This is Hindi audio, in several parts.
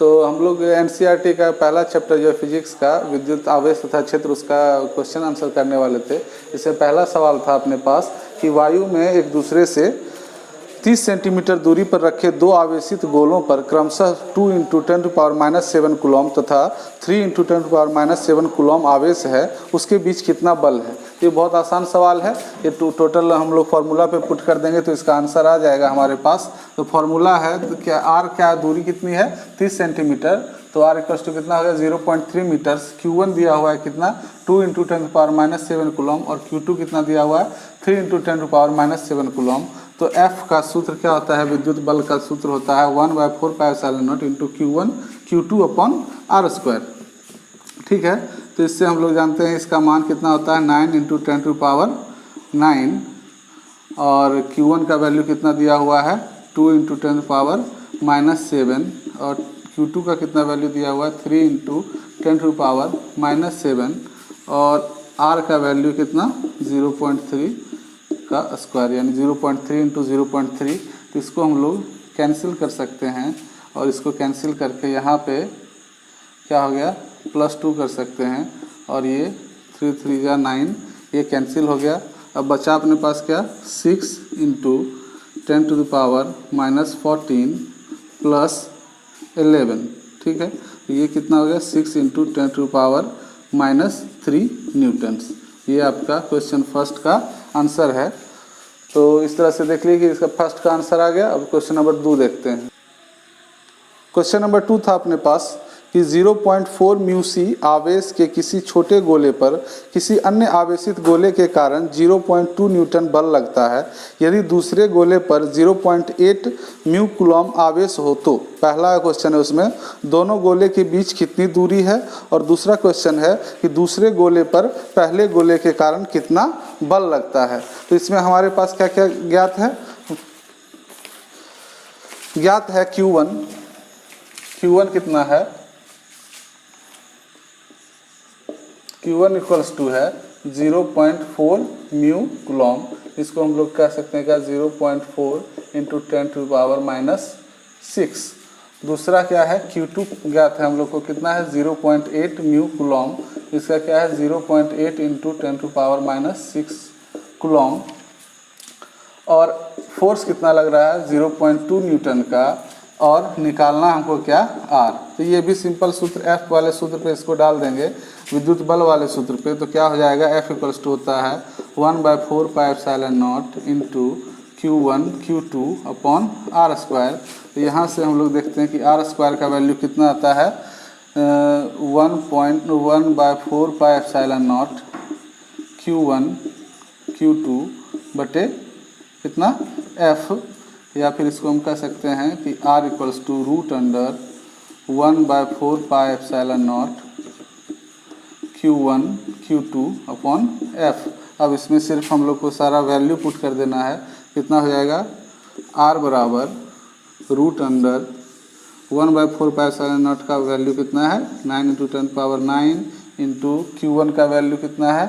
तो हम लोग एनसीईआरटी का पहला चैप्टर जो है फिजिक्स का विद्युत आवेश तथा क्षेत्र, उसका क्वेश्चन आंसर करने वाले थे। इससे पहला सवाल था अपने पास कि वायु में एक दूसरे से 30 सेंटीमीटर दूरी पर रखे दो आवेशित गोलों पर क्रमशः 2 × 10⁻⁷ कूलम तथा 3 × 10⁻⁷ कूलम आवेश है, उसके बीच कितना बल है। ये बहुत आसान सवाल है। ये टोटल हम लोग फार्मूला पे पुट कर देंगे तो इसका आंसर आ जाएगा हमारे पास। तो फार्मूला है तो क्या आर, क्या दूरी कितनी है 30 सेंटीमीटर, तो आर इक्वल टू कितना होगा 0.3 मीटर्स। Q1 दिया हुआ है कितना 2 × 10⁻⁷ कूलम और Q2 कितना दिया हुआ है 3 × 10⁻⁷ कूलम। तो F का सूत्र क्या होता है, विद्युत बल का सूत्र होता है 1/4πε0 × Q1 Q2/r²। ठीक है, तो इससे हम लोग जानते हैं इसका मान कितना होता है 9 × 10⁹ और Q1 का वैल्यू कितना दिया हुआ है 2 × 10⁻⁷ और Q2 का कितना वैल्यू दिया हुआ है 3 × 10⁻⁷ और R का वैल्यू कितना 0.3 का स्क्वायर यानी 0.3 × 0.3। तो इसको हम लोग कैंसिल कर सकते हैं और इसको कैंसिल करके यहाँ पे क्या हो गया +2 कर सकते हैं और ये 3 3 या 9, ये कैंसिल हो गया। अब बचा अपने पास क्या 6 × 10⁻⁻14 + 11। ठीक है, ये कितना हो गया 6 × 10⁻³ न्यूटन्स। ये आपका क्वेश्चन फर्स्ट का आंसर है। तो इस तरह से देख लीजिए कि इसका फर्स्ट का आंसर आ गया। अब क्वेश्चन नंबर 2 देखते हैं। क्वेश्चन नंबर 2 था अपने पास कि 0.4 μc आवेश के किसी छोटे गोले पर किसी अन्य आवेशित गोले के कारण 0.2 न्यूटन बल लगता है। यदि दूसरे गोले पर 0.8 μ कूलम आवेश हो तो पहला क्वेश्चन है उसमें दोनों गोले के बीच कितनी दूरी है, और दूसरा क्वेश्चन है कि दूसरे गोले पर पहले गोले के कारण कितना बल लगता है। तो इसमें हमारे पास क्या क्या ज्ञात है, ज्ञात है Q1 कितना है, Q1 इक्वल्स टू है 0.4 μ कूलम। इसको हम लोग कह सकते हैं क्या 0.4 × 10⁻⁻6। दूसरा क्या है Q2 ज्ञात है हम लोग को कितना है 0.8 μ कूलम। इसका क्या है 0.8 × 10⁻⁻6 कूलम। और फोर्स कितना लग रहा है 0.2 न्यूटन का, और निकालना हमको क्या R। तो ये भी सिंपल सूत्र F वाले सूत्र पे इसको डाल देंगे, विद्युत बल वाले सूत्र पे। तो क्या हो जाएगा F इक्वल्स टू होता है 1/4πε0 × Q1 Q2/r²। तो यहाँ से हम लोग देखते हैं कि r² का वैल्यू कितना आता है 1/4πε0 Q1 Q2 कितना F, या फिर इसको हम कह सकते हैं कि R equals to √1/4πε0 Q1 Q2/F। अब इसमें सिर्फ हम लोग को सारा वैल्यू पुट कर देना है। कितना हो जाएगा R बराबर √1/4πε0 का वैल्यू कितना है 9 × 10⁹ इंटू Q1 का वैल्यू कितना है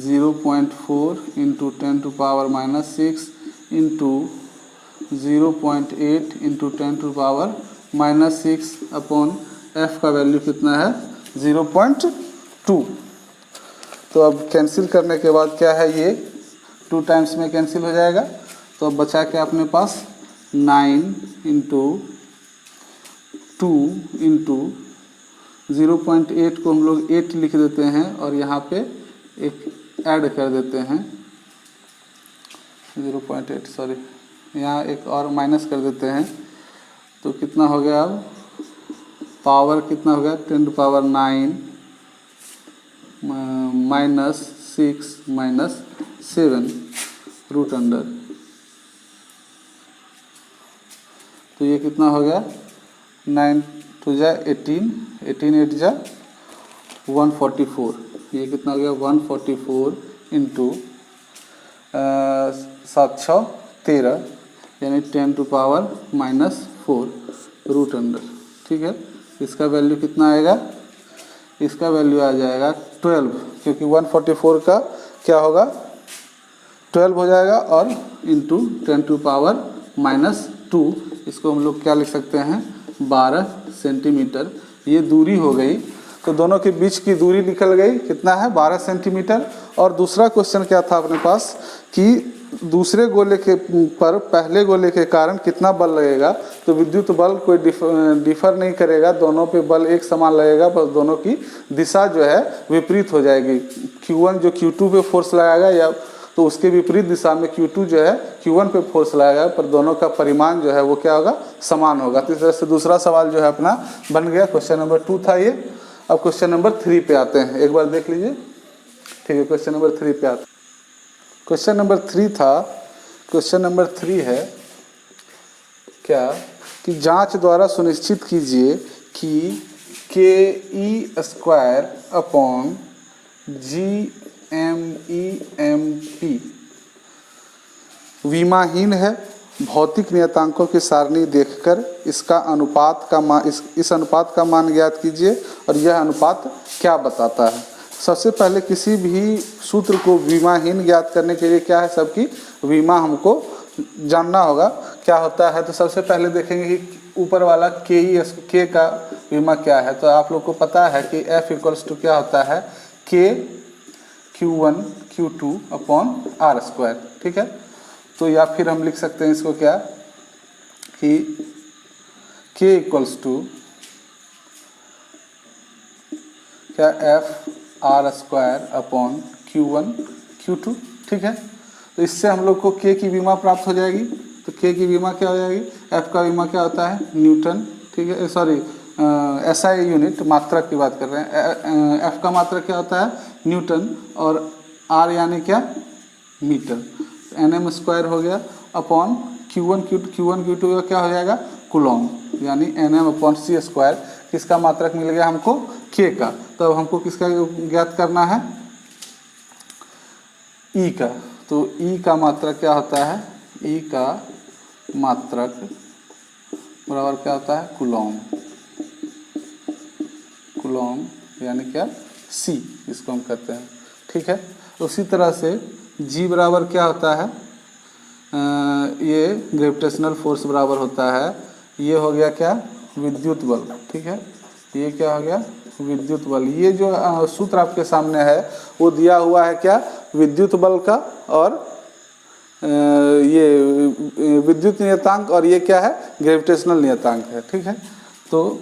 0.4 × 10⁻⁻6 इंटू 0.8 × 10⁻⁻6/F का वैल्यू कितना है 0.2। तो अब कैंसिल करने के बाद क्या है ये 2 टाइम्स में कैंसिल हो जाएगा। तो अब बचा क्या अपने पास 9 × 2 × 0.8 को हम लोग 8 लिख देते हैं और यहाँ पे एक ऐड कर देते हैं 0.8, सॉरी यहाँ एक और माइनस कर देते हैं। तो कितना हो गया, अब पावर कितना हो गया 10⁻⁹ -6 -7 √। तो ये कितना हो गया 9 2 जा 18, 18 8 जा 144। ये कितना हो गया 144 × 7 6 13 यानी 10⁻⁻4 √। ठीक है, इसका वैल्यू कितना आएगा, इसका वैल्यू आ जाएगा 12, क्योंकि 144 का क्या होगा 12 हो जाएगा और इंटू 10⁻⁻2। इसको हम लोग क्या लिख सकते हैं 12 सेंटीमीटर ये दूरी हो गई। तो दोनों के बीच की दूरी निकल गई, कितना है 12 सेंटीमीटर। और दूसरा क्वेश्चन क्या था अपने पास कि दूसरे गोले के पर पहले गोले के कारण कितना बल लगेगा। तो विद्युत बल कोई डिफर नहीं करेगा, दोनों पे बल एक समान लगेगा, बस दोनों की दिशा जो है विपरीत हो जाएगी। Q1 जो Q2 पे फोर्स लगाएगा या तो उसके विपरीत दिशा में Q2 जो है Q1 पे फोर्स लगाएगा, पर दोनों का परिमाण जो है वो क्या होगा, समान होगा। तो इस तरह से दूसरा सवाल जो है अपना बन गया। क्वेश्चन नंबर 2 था ये। अब क्वेश्चन नंबर 3 पे आते हैं, एक बार देख लीजिए। ठीक है, क्वेश्चन नंबर 3 पे आते हैं। क्वेश्चन नंबर 3 था, क्वेश्चन नंबर 3 है क्या कि जांच द्वारा सुनिश्चित कीजिए कि KE स्क्वायर अपॉन GMEMP विमाहीन है। भौतिक नियतांकों की सारणी देखकर इसका अनुपात का मान इस अनुपात का मान ज्ञात कीजिए और यह अनुपात क्या बताता है। सबसे पहले किसी भी सूत्र को विमाहीन ज्ञात करने के लिए क्या है, सबकी विमा हमको जानना होगा क्या होता है। तो सबसे पहले देखेंगे कि ऊपर वाला के का विमा क्या है। तो आप लोग को पता है कि F इक्वल्स टू क्या होता है, K Q1 Q2 upon R square. ठीक है, तो या फिर हम लिख सकते हैं इसको क्या कि K इक्वल्स टू क्या F R square upon Q1 Q2। ठीक है, तो इससे हम लोग को K की विमा प्राप्त हो जाएगी। तो K की विमा क्या हो जाएगी, F का विमा क्या होता है, न्यूटन। ठीक है, सॉरी SI यूनिट, मात्रक की बात कर रहे हैं। F का मात्रक क्या होता है, न्यूटन, और R यानी क्या, मीटर। NM स्क्वायर हो गया अपॉन Q1 Q2 का क्या हो जाएगा, कूलॉम, यानी NM अपॉन C स्क्वायर। किसका मात्रक मिल गया हमको, K का। तो अब हमको किसका ज्ञात करना है, E का। तो E का मात्रक क्या होता है, E का मात्रक बराबर क्या होता है, कूलॉम। कूलॉम यानी क्या, C इसको हम कहते हैं। ठीक है, उसी तरह से G बराबर क्या होता है, ये ग्रेविटेशनल फोर्स बराबर होता है, ये हो गया क्या, विद्युत बल। ठीक है, ये क्या हो गया, विद्युत बल। ये जो सूत्र आपके सामने है वो दिया हुआ है क्या, विद्युत बल का, और ये विद्युत नियतांक, और ये क्या है, ग्रेविटेशनल नियतांक है। ठीक है, तो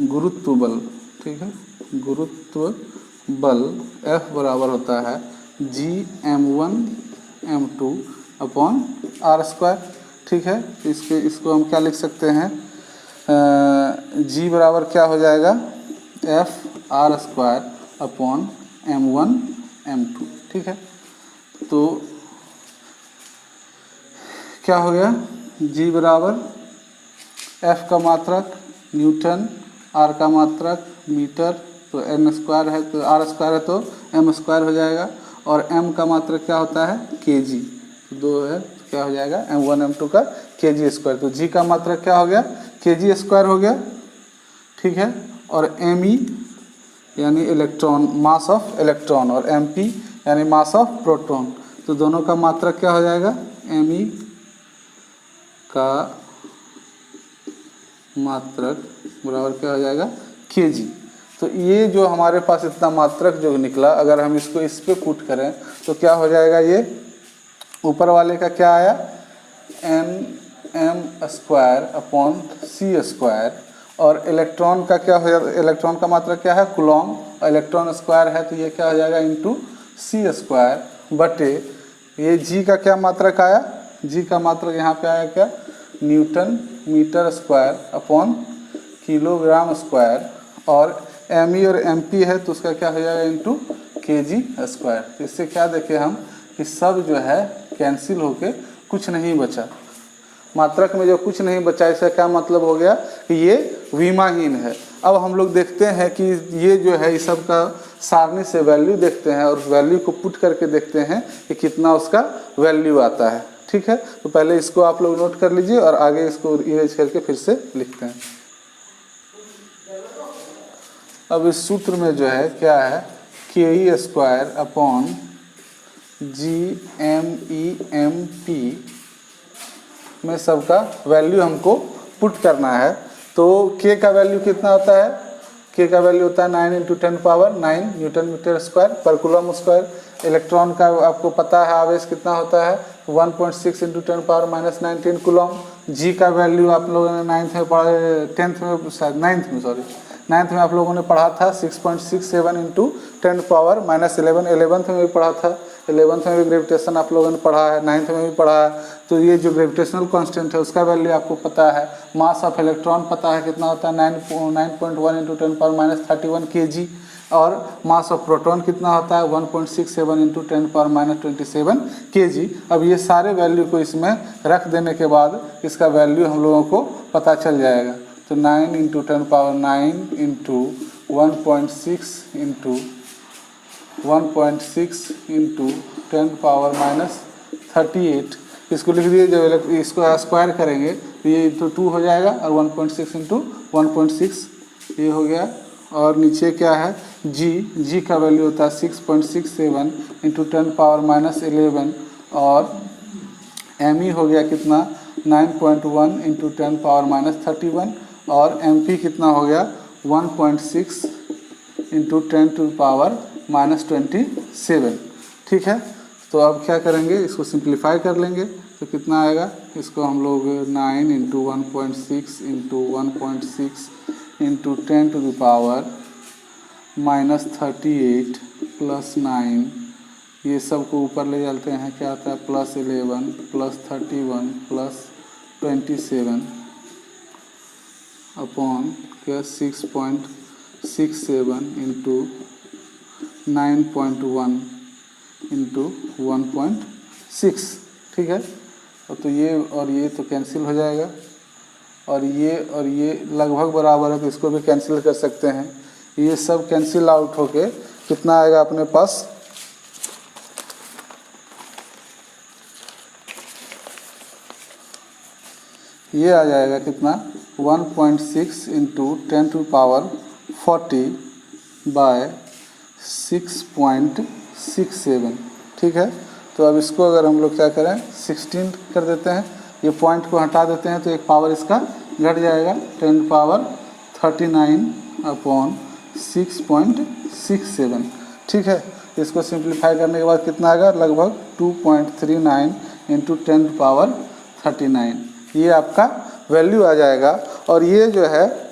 गुरुत्व बल। ठीक है, गुरुत्व बल F बराबर होता है GM1 M2 upon R square. ठीक है, इसको हम क्या लिख सकते हैं, G बराबर क्या हो जाएगा, F R square upon M1 M2। ठीक है, तो क्या हो गया, G बराबर F का मात्रक न्यूटन, R का मात्रक मीटर, तो N स्क्वायर है तो R स्क्वायर है तो M स्क्वायर हो जाएगा, और M का मात्रक क्या होता है, kg। दो है तो क्या हो जाएगा, M1 M2 का kg स्क्वायर। तो G का मात्रक क्या हो गया, kg स्क्वायर हो गया। ठीक है, और Me यानी इलेक्ट्रॉन, मास ऑफ इलेक्ट्रॉन, और MP यानी मास ऑफ प्रोटॉन। तो दोनों का मात्रक क्या हो जाएगा, Me का मात्रक बराबर क्या हो जाएगा, kg। तो ये जो हमारे पास इतना मात्रक जो निकला, अगर हम इसको इस पे पुट करें तो क्या हो जाएगा, ये ऊपर वाले का क्या आया, NM square upon C square, और इलेक्ट्रॉन का क्या हो जाएगा, इलेक्ट्रॉन का मात्रक क्या है, कूलॉम, और इलेक्ट्रॉन स्क्वायर है तो ये क्या हो जाएगा, इंटू C स्क्वायर बटे ये G का क्या मात्रक आया, G का मात्रक यहाँ पे आया क्या, newton metre square upon kilogram square, और Me और MP है तो उसका क्या हो जाएगा, इंटू kg स्क्वायर। तो इससे क्या देखे हम कि सब जो है कैंसिल होके कुछ नहीं बचा, मात्रक में जो कुछ नहीं बचा, इसका क्या मतलब हो गया कि ये विमाहीन है। अब हम लोग देखते हैं कि ये जो है इस सब का सारणी से वैल्यू देखते हैं और वैल्यू को पुट करके देखते हैं कि कितना उसका वैल्यू आता है। ठीक है, तो पहले इसको आप लोग नोट कर लीजिए और आगे इसको इरेज करके फिर से लिखते हैं। अब इस सूत्र में जो है क्या है, KE स्क्वायर अपॉन GMEMP में सबका वैल्यू हमको पुट करना है तो k का वैल्यू कितना होता है, k का वैल्यू होता है 9 इंटू 10⁻9 न्यूटन मीटर स्क्वायर पर कूलम स्क्वायर। इलेक्ट्रॉन का आपको पता है आवेश कितना होता है 1.6 इंटू 10⁻−19 कूलम। g का वैल्यू आप लोगों ने नाइन्थ में पढ़ा, नाइन्थ में आप लोगों ने पढ़ा था 6.67 इंटू 10⁻−11, 11th में भी पढ़ा था, 11th में भी ग्रेविटेशन आप लोगों ने पढ़ा है, 9th में भी पढ़ा है। तो ये जो ग्रेविटेशनल कांस्टेंट है उसका वैल्यू आपको पता है। मास ऑफ इलेक्ट्रॉन पता है कितना होता है 9.1 इंटू 10⁻31 kg, और मास ऑफ प्रोटॉन कितना होता है 1.67 इंटू 10⁻27 kg। अब ये सारे वैल्यू को इसमें रख देने के बाद इसका वैल्यू हम लोगों को पता चल जाएगा। तो 9 इंटू 10⁻9 इंटू 1.6 इंटू 10⁻38, इसको लिख दिए। जब इसको स्क्वायर करेंगे तो ये इंटू 2 हो जाएगा और 1.6 इंटू 1.6 ये हो गया। और नीचे क्या है g का वैल्यू होता है 6.67 इंटू 10⁻11, और me हो गया कितना 9.1 इंटू 10⁻31, और mp कितना हो गया 1.6 इंटू 10⁻27। ठीक है, तो अब क्या करेंगे, इसको सिंप्लीफाई कर लेंगे तो कितना आएगा, इसको हम लोग 9 इंटू 1.6 इंटू 1.6 इंटू 10⁻38 प्लस 9, ये सब को ऊपर ले जाते हैं, क्या आता है प्लस 11 प्लस 31 प्लस 27 अपॉन क्या 6.67 इंटू 9.1 इंटू 1.6। ठीक है, तो ये और ये तो कैंसिल हो जाएगा, और ये लगभग बराबर है तो इसको भी कैंसिल कर सकते हैं। ये सब कैंसिल आउट होके कितना आएगा अपने पास, ये आ जाएगा कितना 1.6 इंटू 10⁻40 बाय 6.67। ठीक है, तो अब इसको अगर हम लोग क्या करें 16 कर देते हैं, ये पॉइंट को हटा देते हैं तो एक पावर इसका घट जाएगा 10⁻39 अपॉन 6.67। ठीक है, इसको सिंप्लीफाई करने के बाद कितना आएगा लगभग 2.39 इंटू 10⁻39, ये आपका वैल्यू आ जाएगा। और ये जो है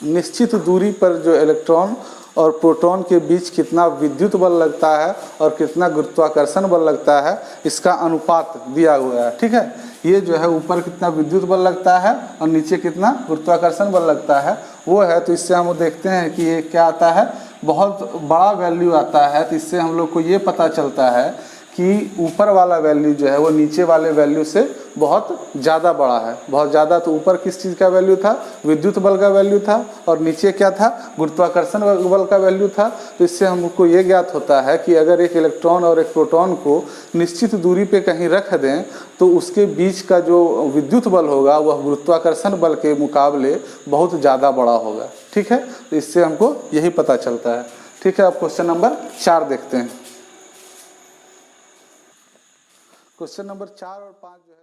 निश्चित दूरी पर जो इलेक्ट्रॉन और प्रोटॉन के बीच कितना विद्युत बल लगता है और कितना गुरुत्वाकर्षण बल लगता है इसका अनुपात दिया हुआ है। ठीक है, ये जो है ऊपर कितना विद्युत बल लगता है और नीचे कितना गुरुत्वाकर्षण बल लगता है वो है। तो इससे हम देखते हैं कि ये क्या आता है, बहुत बड़ा वैल्यू आता है। तो इससे हम लोग को ये पता चलता है कि ऊपर वाला वैल्यू जो है वो नीचे वाले वैल्यू से बहुत ज़्यादा बड़ा है, बहुत ज़्यादा। तो ऊपर किस चीज़ का वैल्यू था, विद्युत बल का वैल्यू था, और नीचे क्या था, गुरुत्वाकर्षण बल का वैल्यू था। तो इससे हमको ये ज्ञात होता है कि अगर एक इलेक्ट्रॉन और एक प्रोटॉन को निश्चित दूरी पे कहीं रख दें तो उसके बीच का जो विद्युत बल होगा वह गुरुत्वाकर्षण बल के मुकाबले बहुत ज़्यादा बड़ा होगा। ठीक है, तो इससे हमको यही पता चलता है। ठीक है, अब क्वेश्चन नंबर 4 देखते हैं। क्वेश्चन नंबर 4 और 5 जो है